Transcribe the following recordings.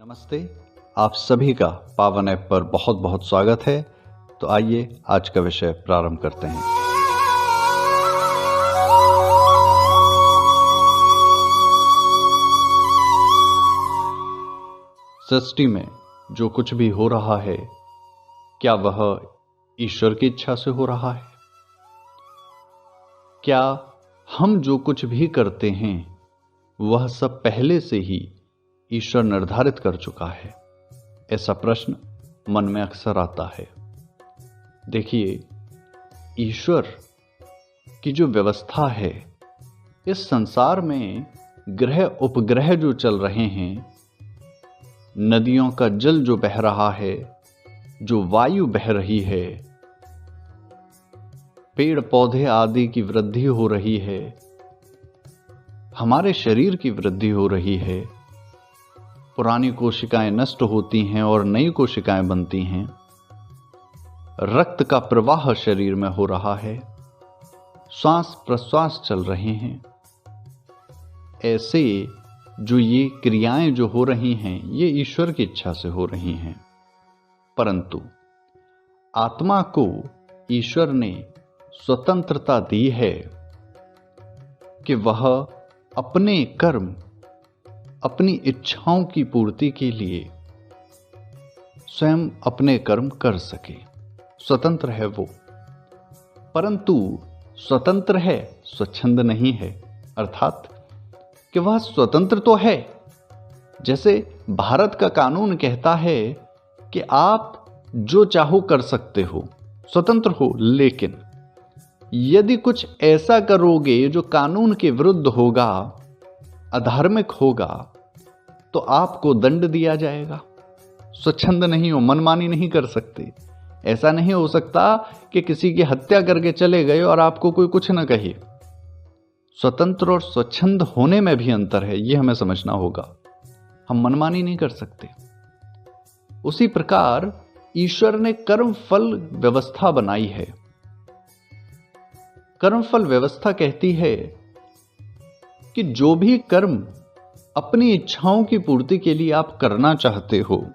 नमस्ते। आप सभी का पावन ऐप पर बहुत बहुत स्वागत है। तो आइए आज का विषय प्रारंभ करते हैं। सृष्टि में जो कुछ भी हो रहा है, क्या वह ईश्वर की इच्छा से हो रहा है? क्या हम जो कुछ भी करते हैं वह सब पहले से ही ईश्वर निर्धारित कर चुका है? ऐसा प्रश्न मन में अक्सर आता है। देखिए, ईश्वर की जो व्यवस्था है, इस संसार में ग्रह उपग्रह जो चल रहे हैं, नदियों का जल जो बह रहा है, जो वायु बह रही है, पेड़ पौधे आदि की वृद्धि हो रही है, हमारे शरीर की वृद्धि हो रही है, पुरानी कोशिकाएं नष्ट होती हैं और नई कोशिकाएं बनती हैं, रक्त का प्रवाह शरीर में हो रहा है, श्वास प्रश्वास चल रहे हैं। ऐसे जो ये क्रियाएं जो हो रही हैं, ये ईश्वर की इच्छा से हो रही हैं। परंतु आत्मा को ईश्वर ने स्वतंत्रता दी है कि वह अपने कर्म, अपनी इच्छाओं की पूर्ति के लिए स्वयं अपने कर्म कर सके। स्वतंत्र है वो, परंतु स्वतंत्र है, स्वच्छंद नहीं है। अर्थात कि वह स्वतंत्र तो है, जैसे भारत का कानून कहता है कि आप जो चाहो कर सकते हो, स्वतंत्र हो, लेकिन यदि कुछ ऐसा करोगे जो कानून के विरुद्ध होगा, अधार्मिक होगा, तो आपको दंड दिया जाएगा। स्वच्छंद नहीं हो, मनमानी नहीं कर सकते। ऐसा नहीं हो सकता कि किसी की हत्या करके चले गए और आपको कोई कुछ न कहे। स्वतंत्र और स्वच्छंद होने में भी अंतर है, यह हमें समझना होगा। हम मनमानी नहीं कर सकते। उसी प्रकार ईश्वर ने कर्म फल व्यवस्था बनाई है। कर्म फल व्यवस्था कहती है कि जो भी कर्म अपनी इच्छाओं की पूर्ति के लिए आप करना चाहते हो,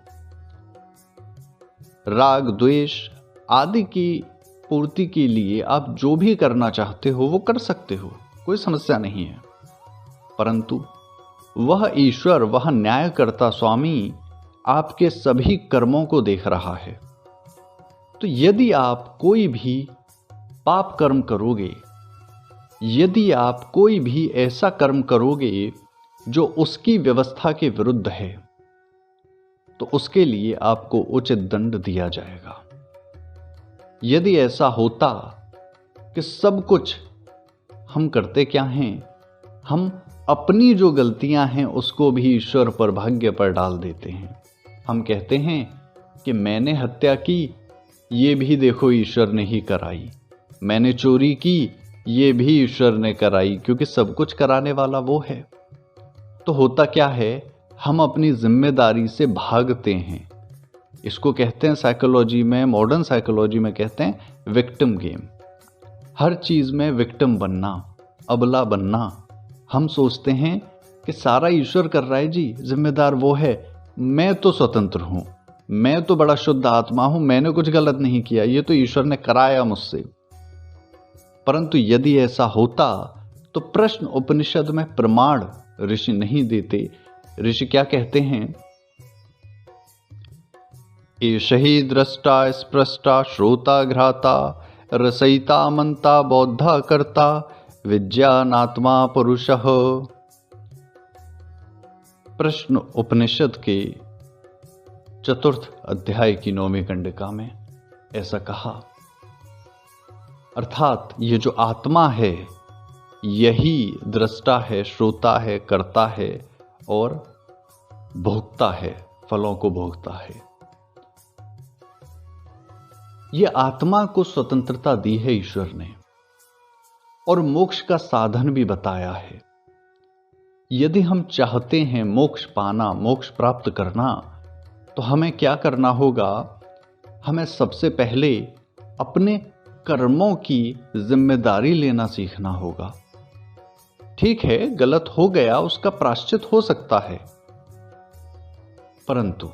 राग द्वेष आदि की पूर्ति के लिए आप जो भी करना चाहते हो वो कर सकते हो, कोई समस्या नहीं है। परंतु वह ईश्वर, वह न्यायकर्ता स्वामी आपके सभी कर्मों को देख रहा है। तो यदि आप कोई भी पाप कर्म करोगे, यदि आप कोई भी ऐसा कर्म करोगे जो उसकी व्यवस्था के विरुद्ध है, तो उसके लिए आपको उचित दंड दिया जाएगा। यदि ऐसा होता कि सब कुछ हम करते क्या हैं, हम अपनी जो गलतियां हैं उसको भी ईश्वर पर, भाग्य पर डाल देते हैं। हम कहते हैं कि मैंने हत्या की, ये भी देखो ईश्वर ने ही कराई। मैंने चोरी की, ये भी ईश्वर ने कराई, क्योंकि सब कुछ कराने वाला वो है। तो होता क्या है, हम अपनी जिम्मेदारी से भागते हैं। इसको कहते हैं साइकोलॉजी में, मॉडर्न साइकोलॉजी में कहते हैं विक्टिम गेम। हर चीज में विक्टिम बनना, अबला बनना। हम सोचते हैं कि सारा ईश्वर कर रहा है जी, जिम्मेदार वो है, मैं तो स्वतंत्र हूं, मैं तो बड़ा शुद्ध आत्मा हूं, मैंने कुछ गलत नहीं किया, ये तो ईश्वर ने कराया मुझसे। परंतु यदि ऐसा होता तो प्रश्न उपनिषद में प्रमाण ऋषि नहीं देते। ऋषि क्या कहते हैं? एष ही दृष्टा स्पृष्टा श्रोता घ्राता रसयिता मंता बौद्धा कर्ता विज्ञानात्मा पुरुषः। प्रश्न उपनिषद के 4th अध्याय की 9वीं कंडिका में ऐसा कहा। अर्थात ये जो आत्मा है, यही दृष्टा है, श्रोता है, करता है और भोगता है, फलों को भोगता है। ये आत्मा को स्वतंत्रता दी है ईश्वर ने, और मोक्ष का साधन भी बताया है। यदि हम चाहते हैं मोक्ष पाना, मोक्ष प्राप्त करना, तो हमें क्या करना होगा? हमें सबसे पहले अपने कर्मों की जिम्मेदारी लेना सीखना होगा। ठीक है, गलत हो गया, उसका प्रायश्चित हो सकता है, परंतु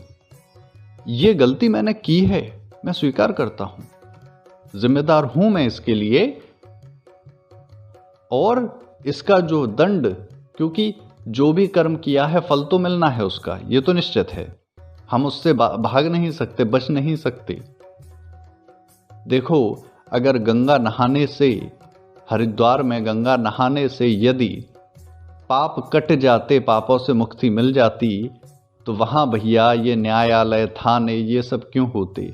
ये गलती मैंने की है, मैं स्वीकार करता हूं, जिम्मेदार हूं मैं इसके लिए, और इसका जो दंड, क्योंकि जो भी कर्म किया है फल तो मिलना है उसका, ये तो निश्चित है, हम उससे भाग नहीं सकते, बच नहीं सकते। देखो, अगर गंगा नहाने से, हरिद्वार में गंगा नहाने से यदि पाप कट जाते, पापों से मुक्ति मिल जाती, तो वहां भैया ये न्यायालय, थाने, ये सब क्यों होते?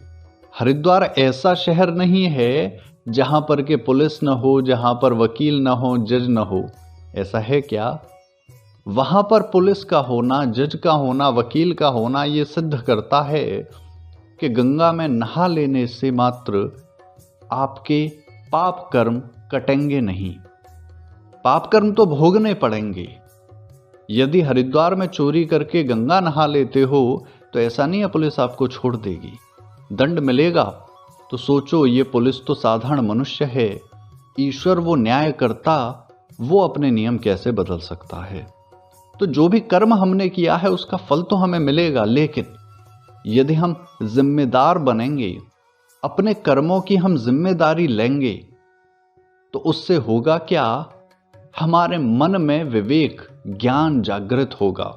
हरिद्वार ऐसा शहर नहीं है जहां पर के पुलिस न हो, जहां पर वकील न हो, जज न हो। ऐसा है क्या? वहां पर पुलिस का होना, जज का होना, वकील का होना ये सिद्ध करता है कि गंगा में नहा लेने से मात्र आपके पाप कर्म कटेंगे नहीं, पाप कर्म तो भोगने पड़ेंगे। यदि हरिद्वार में चोरी करके गंगा नहा लेते हो तो ऐसा नहीं है पुलिस आपको छोड़ देगी, दंड मिलेगा। तो सोचो, ये पुलिस तो साधारण मनुष्य है, ईश्वर वो न्याय करता, वो अपने नियम कैसे बदल सकता है? तो जो भी कर्म हमने किया है उसका फल तो हमें मिलेगा, लेकिन यदि हम जिम्मेदार बनेंगे, अपने कर्मों की हम जिम्मेदारी लेंगे, तो उससे होगा क्या? हमारे मन में विवेक, ज्ञान जागृत होगा,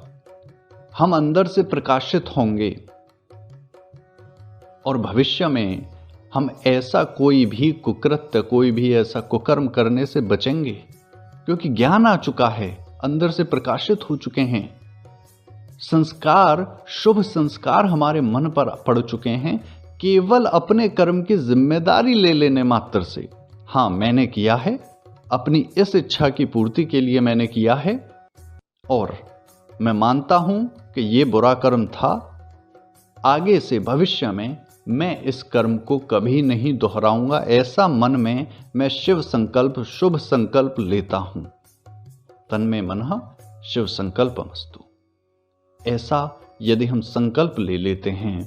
हम अंदर से प्रकाशित होंगे, और भविष्य में हम ऐसा कोई भी कुकृत्य, कोई भी ऐसा कुकर्म करने से बचेंगे, क्योंकि ज्ञान आ चुका है, अंदर से प्रकाशित हो चुके हैं, संस्कार, शुभ संस्कार हमारे मन पर पड़ चुके हैं, केवल अपने कर्म की जिम्मेदारी ले लेने मात्र से। हाँ, मैंने किया है, अपनी इस इच्छा की पूर्ति के लिए मैंने किया है, और मैं मानता हूं कि ये बुरा कर्म था, आगे से भविष्य में मैं इस कर्म को कभी नहीं दोहराऊंगा, ऐसा मन में मैं शिव संकल्प, शुभ संकल्प लेता हूं। तन्मे मनः शिव संकल्पमस्तु। ऐसा यदि हम संकल्प ले लेते हैं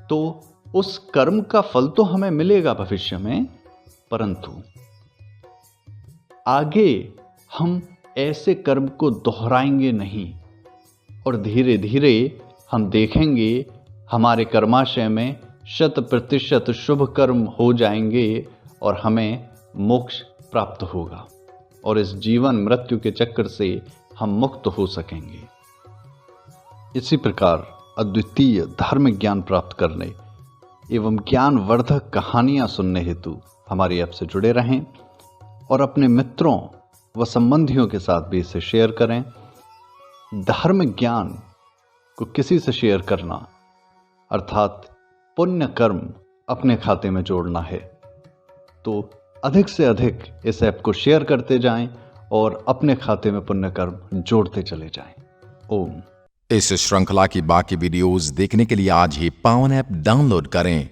तो उस कर्म का फल तो हमें मिलेगा भविष्य में, परंतु आगे हम ऐसे कर्म को दोहराएंगे नहीं, और धीरे धीरे हम देखेंगे हमारे कर्माशय में 100% शुभ कर्म हो जाएंगे और हमें मोक्ष प्राप्त होगा, और इस जीवन मृत्यु के चक्कर से हम मुक्त हो सकेंगे। इसी प्रकार अद्वितीय धार्मिक ज्ञान प्राप्त करने एवं ज्ञानवर्धक कहानियां सुनने हेतु हमारी ऐप से जुड़े रहें, और अपने मित्रों व संबंधियों के साथ भी इसे शेयर करें। धार्मिक ज्ञान को किसी से शेयर करना अर्थात पुण्य कर्म अपने खाते में जोड़ना है, तो अधिक से अधिक इस ऐप को शेयर करते जाएं और अपने खाते में पुण्य कर्म जोड़ते चले जाएं। ओम। इस श्रृंखला की बाकी वीडियोस देखने के लिए आज ही पावन ऐप डाउनलोड करें